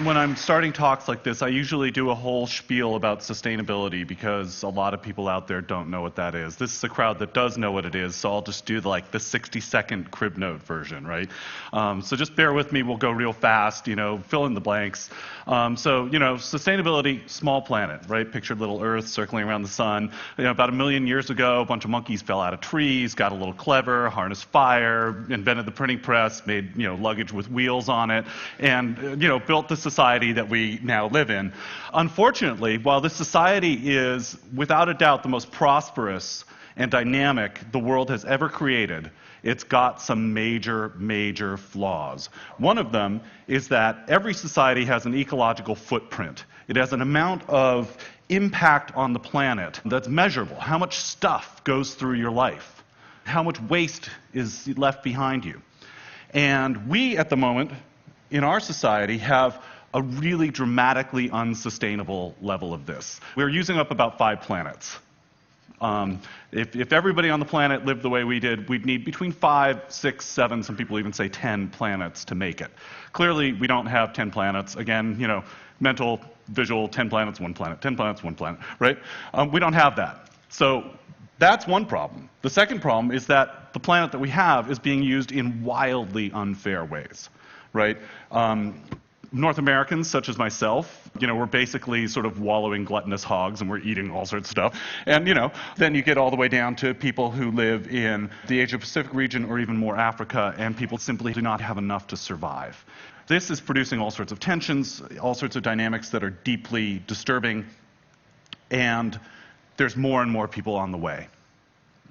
when I'm starting talks like this, I usually do a whole spiel about sustainability because a lot of people out there don't know what that is. This is a crowd that does know what it is, so I'll just do like the 60-second crib note version, right? So just bear with me, we'll go real fast, fill in the blanks. Sustainability, small planet, right? Picture little Earth circling around the sun. About 1 million years ago, a bunch of monkeys fell out of trees, got a little clever, harnessed fire, invented the printing press, made luggage with wheels on it, and built the society that we now live in. Unfortunately, while this society is without a doubt the most prosperous and dynamic the world has ever created, it's got some major, major flaws. One of them is that every society has an ecological footprint. It has an amount of impact on the planet that's measurable. How much stuff goes through your life? How much waste is left behind you? And we, at the moment, in our society, have a really dramatically unsustainable level of this. We're using up about 5 planets. If everybody on the planet lived the way we did, we'd need between 5, 6, 7, some people even say 10 planets to make it. Clearly, we don't have 10 planets. Again, mental, visual, 10 planets, 1 planet, 10 planets, 1 planet, right? We don't have that. So that's one problem. The second problem is that the planet that we have is being used in wildly unfair ways, right? North Americans, such as myself, we're basically sort of wallowing gluttonous hogs and we're eating all sorts of stuff. And, then you get all the way down to people who live in the Asia-Pacific region or even more Africa, and people simply do not have enough to survive. This is producing all sorts of tensions, all sorts of dynamics that are deeply disturbing, and there's more and more people on the way,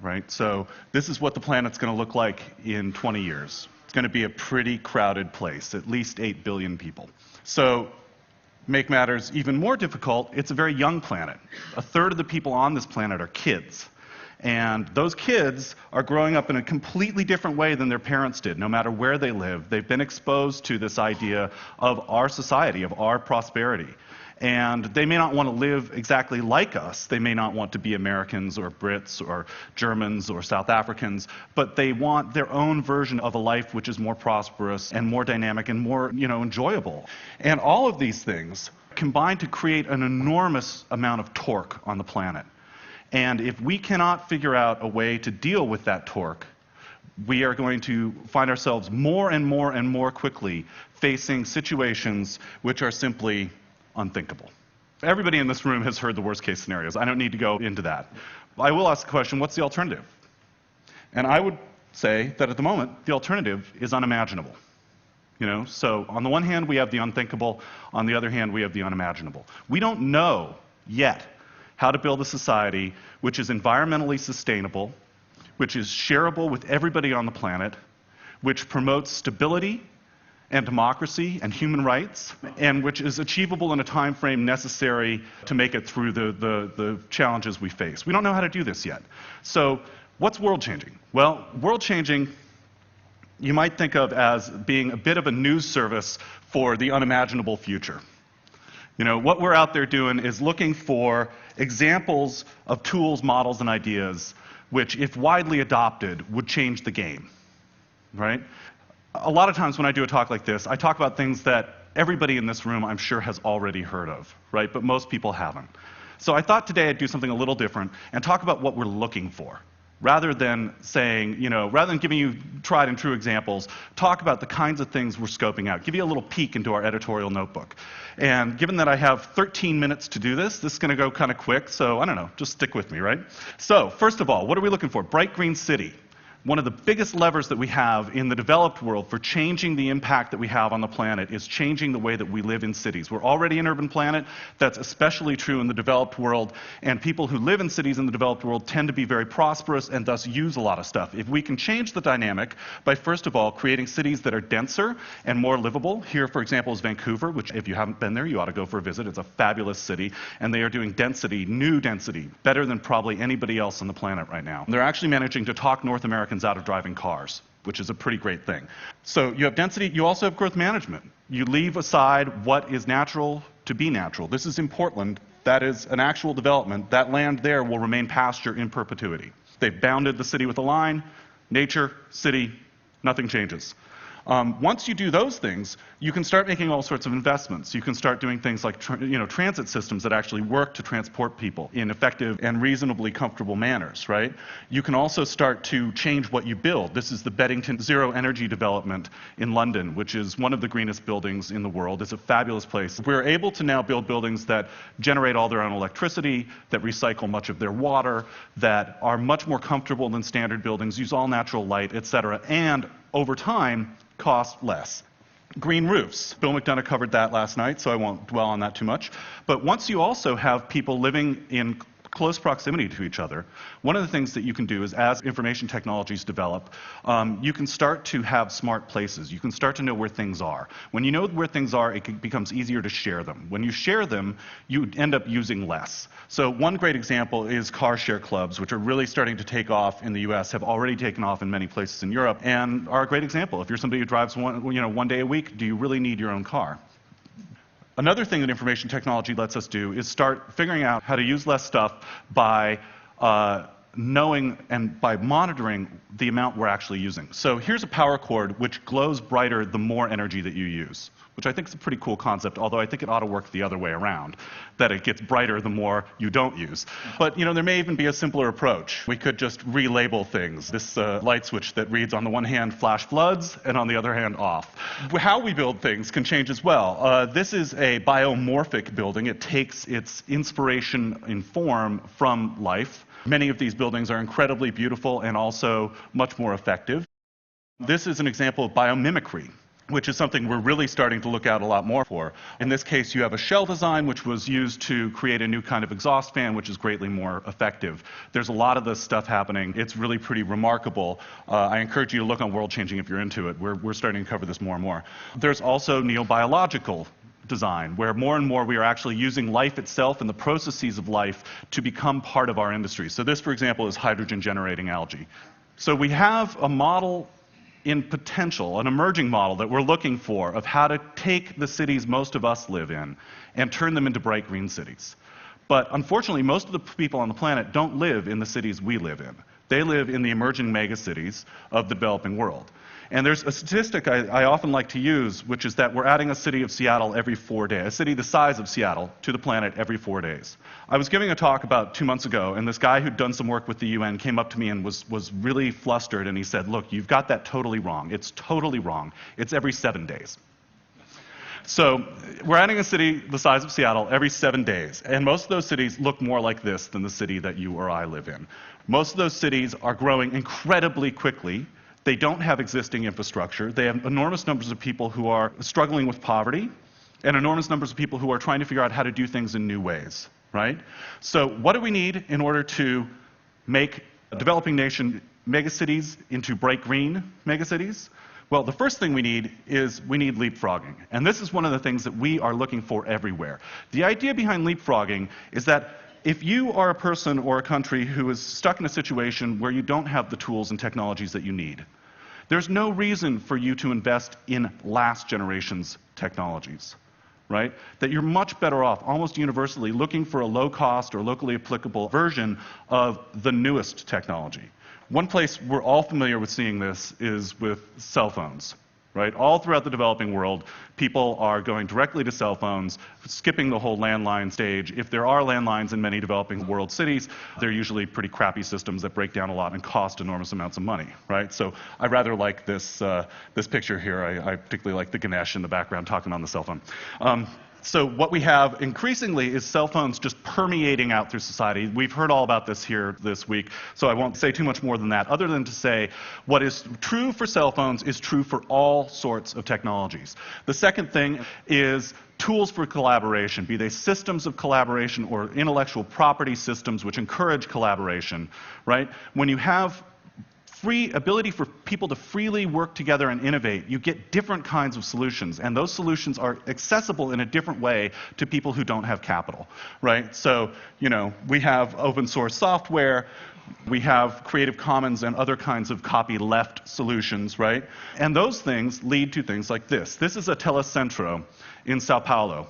right? So this is what the planet's going to look like in 20 years. It's going to be a pretty crowded place, at least 8 billion people. So, make matters even more difficult, it's a very young planet. 1/3 of the people on this planet are kids. And those kids are growing up in a completely different way than their parents did, no matter where they live. They've been exposed to this idea of our society, of our prosperity. And they may not want to live exactly like us. They may not want to be Americans or Brits or Germans or South Africans, but they want their own version of a life which is more prosperous and more dynamic and more, enjoyable. And all of these things combine to create an enormous amount of torque on the planet. And if we cannot figure out a way to deal with that torque, we are going to find ourselves more and more and more quickly facing situations which are simply unthinkable. Everybody in this room has heard the worst case scenarios. I don't need to go into that. I will ask the question, what's the alternative? And I would say that at the moment, the alternative is unimaginable. So on the one hand, we have the unthinkable. On the other hand, we have the unimaginable. We don't know yet how to build a society which is environmentally sustainable, which is shareable with everybody on the planet, which promotes stability and democracy and human rights, and which is achievable in a time frame necessary to make it through the challenges we face. We don't know how to do this yet. So what's world changing? Well, world changing you might think of as being a bit of a news service for the unimaginable future. What we're out there doing is looking for examples of tools, models, and ideas which, if widely adopted, would change the game, right? A lot of times when I do a talk like this, I talk about things that everybody in this room, I'm sure, has already heard of, right? But most people haven't. So I thought today I'd do something a little different and talk about what we're looking for. Rather than saying, rather than giving you tried and true examples, talk about the kinds of things we're scoping out. Give you a little peek into our editorial notebook. And given that I have 13 minutes to do this is going to go kind of quick, so I don't know, just stick with me, right? So, first of all, what are we looking for? Bright green city. One of the biggest levers that we have in the developed world for changing the impact that we have on the planet is changing the way that we live in cities. We're already an urban planet. That's especially true in the developed world. And people who live in cities in the developed world tend to be very prosperous and thus use a lot of stuff. If we can change the dynamic by, first of all, creating cities that are denser and more livable. Here, for example, is Vancouver, which if you haven't been there, you ought to go for a visit. It's a fabulous city. And they are doing density, new density, better than probably anybody else on the planet right now. They're actually managing to talk North Americans out of driving cars, which is a pretty great thing. So you have density, you also have growth management. You leave aside what is natural to be natural. This is in Portland. That is an actual development. That land there will remain pasture in perpetuity. They've bounded the city with a line. Nature, city, nothing changes. Once you do those things, you can start making all sorts of investments. You can start doing things like transit systems that actually work to transport people in effective and reasonably comfortable manners, right? You can also start to change what you build. This is the Beddington Zero Energy Development in London, which is one of the greenest buildings in the world. It's a fabulous place. We're able to now build buildings that generate all their own electricity, that recycle much of their water, that are much more comfortable than standard buildings, use all natural light, etc., and over time, cost less. Green roofs. Bill McDonough covered that last night, so I won't dwell on that too much. But once you also have people living in close proximity to each other, one of the things that you can do is, as information technologies develop, you can start to have smart places. You can start to know where things are. When you know where things are, it becomes easier to share them. When you share them, you end up using less. So one great example is car share clubs, which are really starting to take off in the US, have already taken off in many places in Europe, and are a great example. If you're somebody who drives one day a week, do you really need your own car? Another thing that information technology lets us do is start figuring out how to use less stuff by knowing and by monitoring the amount we're actually using. So here's a power cord which glows brighter the more energy that you use, which I think is a pretty cool concept, although I think it ought to work the other way around, that it gets brighter the more you don't use. But there may even be a simpler approach. We could just relabel things. This light switch that reads on the one hand flash floods and on the other hand off. How we build things can change as well. This is a biomorphic building. It takes its inspiration in form from life. Many of these buildings are incredibly beautiful and also much more effective. This is an example of biomimicry, which is something we're really starting to look out a lot more for. In this case, you have a shell design which was used to create a new kind of exhaust fan, which is greatly more effective. There's a lot of this stuff happening. It's really pretty remarkable. I encourage you to look on World Changing if you're into it. We're starting to cover this more and more. There's also neobiological design, where more and more we are actually using life itself and the processes of life to become part of our industry. So this, for example, is hydrogen-generating algae. So we have a model in potential, an emerging model that we're looking for of how to take the cities most of us live in and turn them into bright green cities. But unfortunately, most of the people on the planet don't live in the cities we live in. They live in the emerging megacities of the developing world. And there's a statistic I often like to use, which is that we're adding a city of Seattle every 4 days, a city the size of Seattle, to the planet every 4 days. I was giving a talk about 2 months ago, and this guy who'd done some work with the UN came up to me and was really flustered, and he said, "Look, you've got that totally wrong. It's totally wrong. It's every 7 days." So we're adding a city the size of Seattle every 7 days, and most of those cities look more like this than the city that you or I live in. Most of those cities are growing incredibly quickly. They don't have existing infrastructure. They have enormous numbers of people who are struggling with poverty and enormous numbers of people who are trying to figure out how to do things in new ways, right? So what do we need in order to make a developing nation megacities into bright green megacities? Well, the first thing we need is leapfrogging. And this is one of the things that we are looking for everywhere. The idea behind leapfrogging is that if you are a person or a country who is stuck in a situation where you don't have the tools and technologies that you need, there's no reason for you to invest in last generation's technologies, right? That you're much better off, almost universally, looking for a low-cost or locally applicable version of the newest technology. One place we're all familiar with seeing this is with cell phones. Right? All throughout the developing world, people are going directly to cell phones, skipping the whole landline stage. If there are landlines in many developing world cities, they're usually pretty crappy systems that break down a lot and cost enormous amounts of money, right? So I rather like this picture here. I particularly like the Ganesh in the background talking on the cell phone. So what we have increasingly is cell phones just permeating out through society. We've heard all about this here this week, so I won't say too much more than that, other than to say what is true for cell phones is true for all sorts of technologies. The second thing is tools for collaboration, be they systems of collaboration or intellectual property systems which encourage collaboration, right? When you have free ability for people to freely work together and innovate, you get different kinds of solutions, and those solutions are accessible in a different way to people who don't have capital, right? So, we have open source software, we have Creative Commons and other kinds of copyleft solutions, right? And those things lead to things like this. This is a telecentro in Sao Paulo.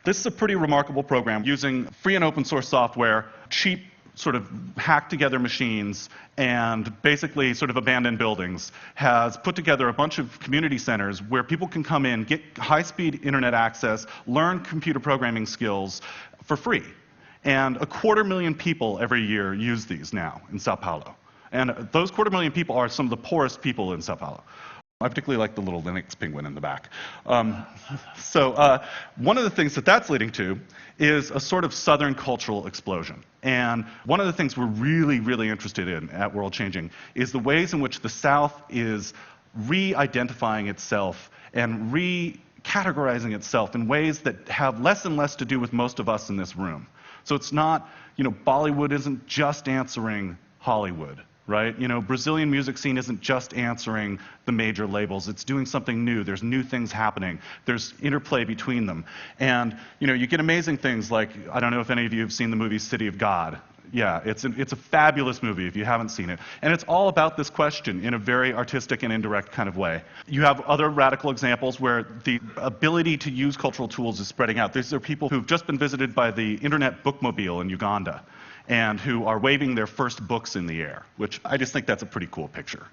This is a pretty remarkable program using free and open source software, cheap sort of hacked together machines and basically sort of abandoned buildings, has put together a bunch of community centers where people can come in, get high-speed internet access, learn computer programming skills for free. And 250,000 people every year use these now in Sao Paulo. And those 250,000 people are some of the poorest people in Sao Paulo. I particularly like the little Linux penguin in the back. One of the things that that's leading to is a sort of Southern cultural explosion. And one of the things we're really, really interested in at World Changing is the ways in which the South is re-identifying itself and re-categorizing itself in ways that have less and less to do with most of us in this room. So it's not, Bollywood isn't just answering Hollywood. Right? Brazilian music scene isn't just answering the major labels. It's doing something new. There's new things happening. There's interplay between them. And, you get amazing things like, I don't know if any of you have seen the movie City of God. Yeah, it's a fabulous movie if you haven't seen it. And it's all about this question in a very artistic and indirect kind of way. You have other radical examples where the ability to use cultural tools is spreading out. These are people who've just been visited by the Internet Bookmobile in Uganda, and who are waving their first books in the air, which I just think that's a pretty cool picture,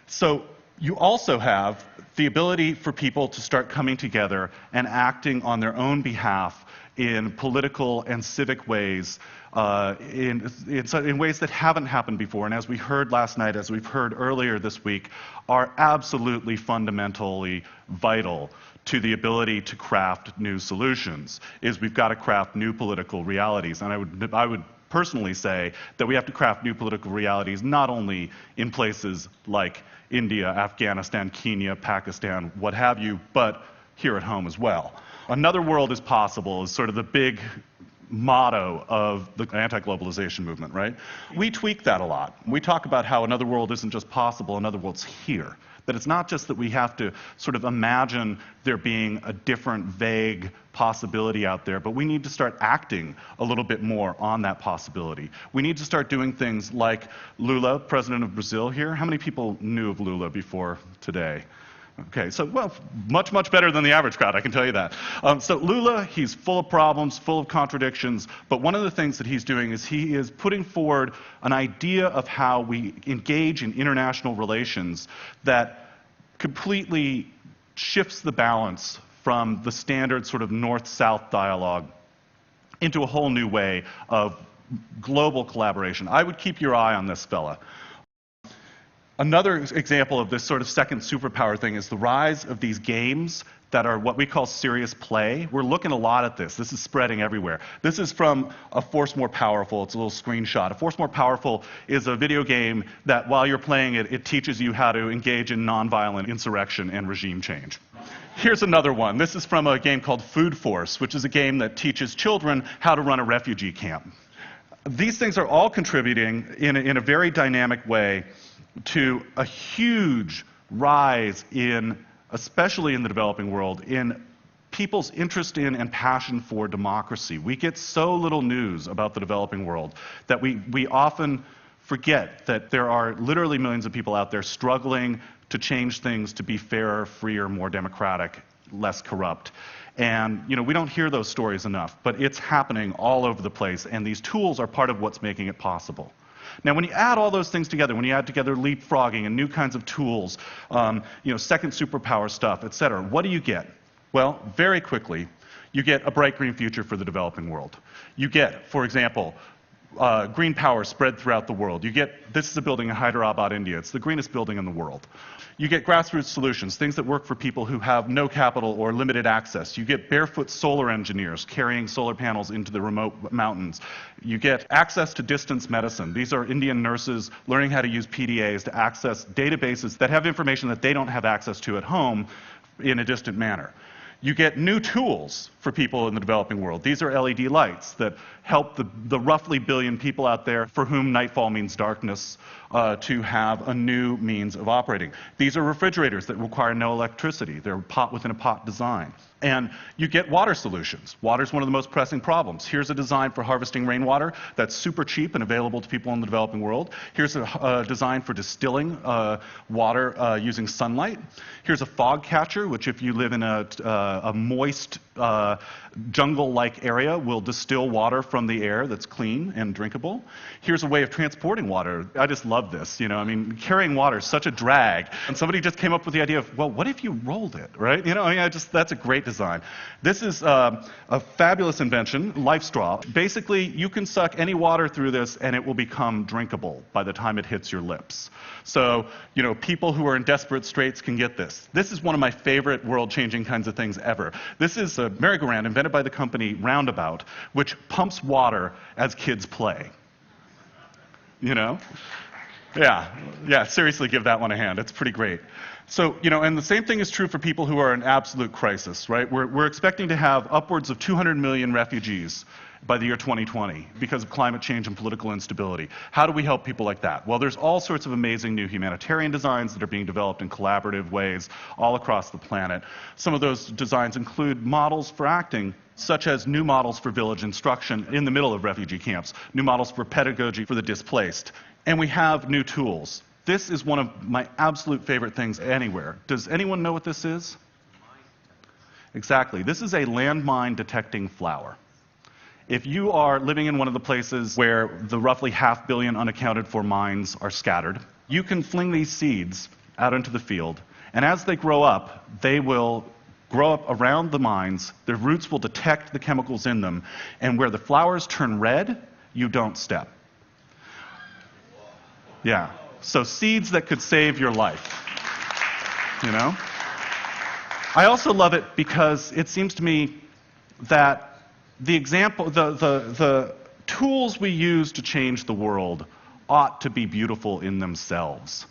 So you also have the ability for people to start coming together and acting on their own behalf in political and civic ways, in ways that haven't happened before. And as we heard last night, as we've heard earlier this week, are absolutely fundamentally vital to the ability to craft new solutions. Is we've got to craft new political realities. And I would personally say that we have to craft new political realities not only in places like India, Afghanistan, Kenya, Pakistan, what have you, but here at home as well. Another world is possible is sort of the big motto of the anti-globalization movement, right? We tweak that a lot. We talk about how another world isn't just possible, another world's here. That it's not just that we have to sort of imagine there being a different, vague possibility out there, but we need to start acting a little bit more on that possibility. We need to start doing things like Lula, president of Brazil here. How many people knew of Lula before today? Okay, so, well, much, much better than the average crowd, I can tell you that. So Lula, he's full of problems, full of contradictions, but one of the things that he's doing is he is putting forward an idea of how we engage in international relations that completely shifts the balance from the standard sort of north-south dialogue into a whole new way of global collaboration. I would keep your eye on this fella. Another example of this sort of second superpower thing is the rise of these games that are what we call serious play. We're looking a lot at this. This is spreading everywhere. This is from A Force More Powerful. It's a little screenshot. A Force More Powerful is a video game that while you're playing it, it teaches you how to engage in nonviolent insurrection and regime change. Here's another one. This is from a game called Food Force, which is a game that teaches children how to run a refugee camp. These things are all contributing in a very dynamic way to a huge rise in, especially in the developing world, in people's interest in and passion for democracy. We get so little news about the developing world that we often forget that there are literally millions of people out there struggling to change things to be fairer, freer, more democratic, less corrupt. And we don't hear those stories enough, but it's happening all over the place, and these tools are part of what's making it possible. Now, when you add all those things together, when you add together leapfrogging and new kinds of tools, second superpower stuff, et cetera, what do you get? Well, very quickly, you get a bright green future for the developing world. You get, for example, green power spread throughout the world. This is a building in Hyderabad, India. It's the greenest building in the world. You get grassroots solutions, things that work for people who have no capital or limited access. You get barefoot solar engineers carrying solar panels into the remote mountains. You get access to distance medicine. These are Indian nurses learning how to use PDAs to access databases that have information that they don't have access to at home in a distant manner. You get new tools for people in the developing world. These are LED lights that help the roughly billion people out there for whom nightfall means darkness to have a new means of operating. These are refrigerators that require no electricity. They're pot within a pot design. And you get water solutions. Water is one of the most pressing problems. Here's a design for harvesting rainwater that's super cheap and available to people in the developing world. Here's a design for distilling water using sunlight. Here's a fog catcher, which if you live in a moist jungle-like area will distill water from the air that's clean and drinkable. Here's a way of transporting water. I just love this. I mean, carrying water is such a drag. And somebody just came up with the idea of, well, what if you rolled it, right? That's a great design. This is a fabulous invention, Life Straw. Basically, you can suck any water through this and it will become drinkable by the time it hits your lips. So, people who are in desperate straits can get this. This is one of my favorite world-changing kinds of things ever. This is a merry-go-round invented by the company Roundabout, which pumps water as kids play. Yeah, seriously, give that one a hand. It's pretty great. So, and the same thing is true for people who are in absolute crisis, right? We're expecting to have upwards of 200 million refugees by the year 2020 because of climate change and political instability. How do we help people like that? Well, there's all sorts of amazing new humanitarian designs that are being developed in collaborative ways all across the planet. Some of those designs include models for acting, such as new models for village instruction in the middle of refugee camps, new models for pedagogy for the displaced, and we have new tools. This is one of my absolute favorite things anywhere. Does anyone know what this is? Exactly. This is a landmine detecting flower. If you are living in one of the places where the roughly 500 million unaccounted for mines are scattered, you can fling these seeds out into the field, and as they grow up, they will grow up around the mines, their roots will detect the chemicals in them, and where the flowers turn red, you don't step. Yeah. So seeds that could save your life. I also love it because it seems to me that the tools we use to change the world ought to be beautiful in themselves.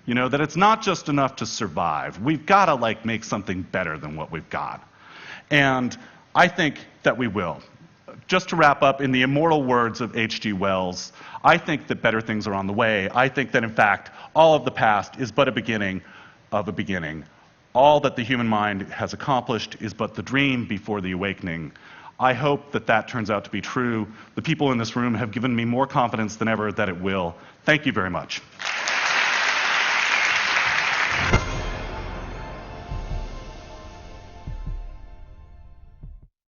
That it's not just enough to survive. We've got to make something better than what we've got. And I think that we will. Just to wrap up, in the immortal words of H.G. Wells, I think that better things are on the way. I think that, in fact, all of the past is but a beginning of a beginning. All that the human mind has accomplished is but the dream before the awakening. I hope that that turns out to be true. The people in this room have given me more confidence than ever that it will. Thank you very much.